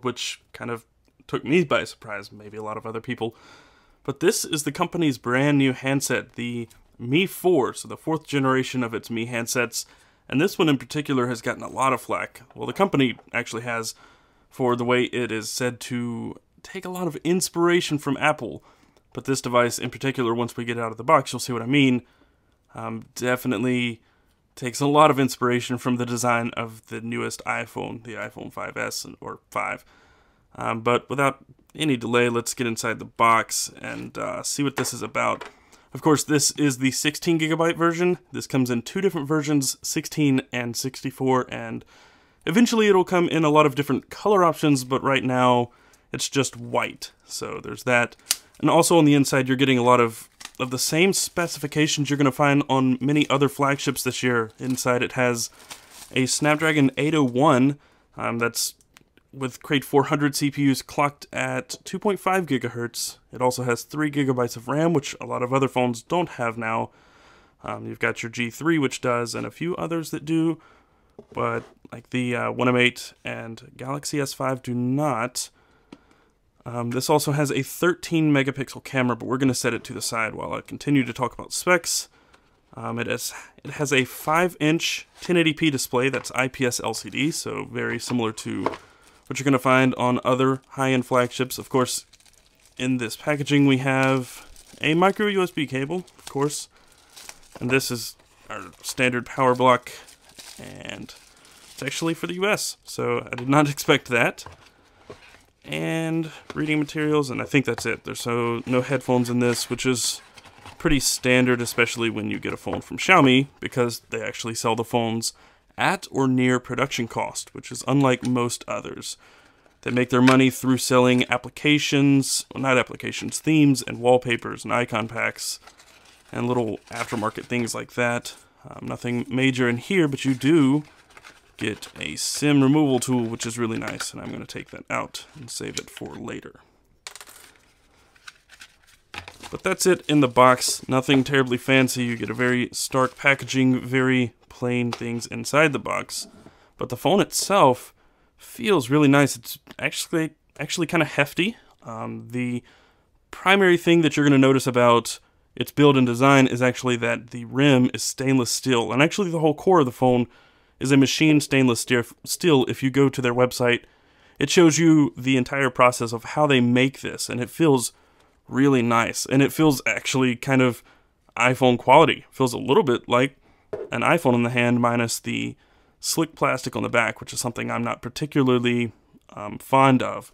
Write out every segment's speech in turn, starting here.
which kind of took me by surprise, maybe a lot of other people. But this is the company's brand new handset, the Mi 4, so the 4th generation of its Mi handsets. And this one in particular has gotten a lot of flack. Well, the company actually has, for the way it is said to take a lot of inspiration from Apple. But this device in particular, once we get out of the box, you'll see what I mean, definitely takes a lot of inspiration from the design of the newest iPhone, the iPhone 5S or 5. But without any delay, let's get inside the box and see what this is about. Of course, this is the 16GB version. This comes in 2 different versions, 16 and 64, and eventually it'll come in a lot of different color options, but right now it's just white. So there's that. And also on the inside, you're getting a lot of the same specifications you're going to find on many other flagships this year. Inside it has a Snapdragon 801 that's with Crate 400 CPUs clocked at 2.5 gigahertz. It also has 3 gigabytes of RAM, which a lot of other phones don't have now. You've got your G3, which does, and a few others that do, but like the One M8 and Galaxy S5 do not. This also has a 13 megapixel camera, but we're going to set it to the side while I continue to talk about specs. It has a 5-inch 1080p display that's IPS LCD, so very similar to what you're going to find on other high-end flagships. Of course, in this packaging we have a micro USB cable, of course, and this is our standard power block, and it's actually for the US, so I did not expect that. And reading materials, and I think that's it. There's no headphones in this, which is pretty standard, especially when you get a phone from Xiaomi, because they actually sell the phones at or near production cost, which is unlike most others. They make their money through selling applications, well, not applications, themes and wallpapers and icon packs and little aftermarket things like that. Nothing major in here, but you do get a SIM removal tool, which is really nice, and I'm going to take that out and save it for later. But that's it in the box. Nothing terribly fancy. You get a very stark packaging, very plain things inside the box. But the phone itself feels really nice. It's actually kind of hefty. The primary thing that you're going to notice about its build and design is actually that the rim is stainless steel, and actually the whole core of the phone is a machined stainless steel. If you go to their website, it shows you the entire process of how they make this, and it feels really nice, and it feels actually kind of iPhone quality. It feels a little bit like an iPhone in the hand, minus the slick plastic on the back, which is something I'm not particularly fond of.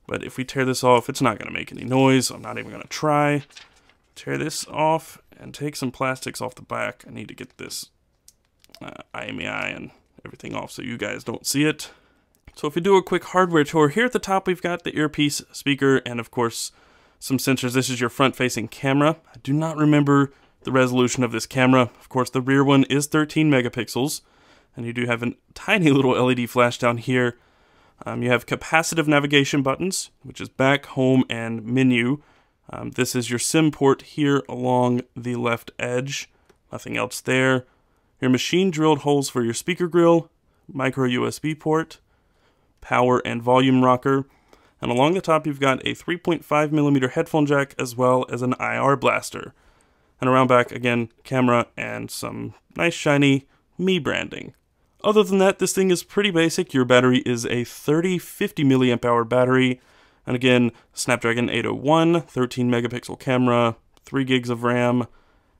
But if we tear this off, it's not going to make any noise. I'm not even going to try. Tear this off and take some plastics off the back. I need to get this IMEI and everything off so you guys don't see it. So if we do a quick hardware tour, here at the top we've got the earpiece, speaker, and of course some sensors. This is your front-facing camera. I do not remember the resolution of this camera. Of course, the rear one is 13 megapixels, and you do have a tiny little LED flash down here. You have capacitive navigation buttons, which is back, home, and menu. This is your SIM port here along the left edge. Nothing else there. Your machine-drilled holes for your speaker grill, micro USB port, power and volume rocker, and along the top you've got a 3.5mm headphone jack as well as an IR blaster. And around back, again, camera and some nice shiny Mi branding. Other than that, this thing is pretty basic. Your battery is a 3050 milliamp hour battery, and again, Snapdragon 801, 13 megapixel camera, 3 gigs of RAM,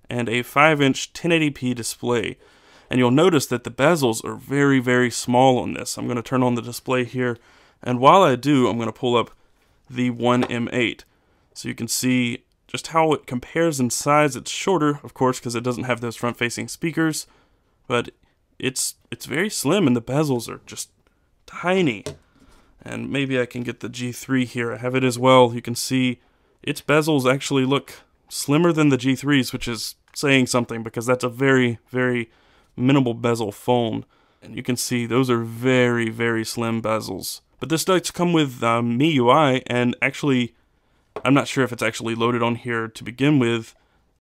and a 5-inch 1080p display. And you'll notice that the bezels are very, very small on this. I'm going to turn on the display here, and while I do, I'm going to pull up the One M8. So you can see just how it compares in size. It's shorter, of course, because it doesn't have those front-facing speakers, but it's very slim, and the bezels are just tiny. And maybe I can get the G3 here. I have it as well. You can see its bezels actually look slimmer than the G3's, which is saying something because that's a very, very minimal bezel phone. And you can see those are very, very slim bezels. But this does come with MIUI, and actually, I'm not sure if it's actually loaded on here to begin with,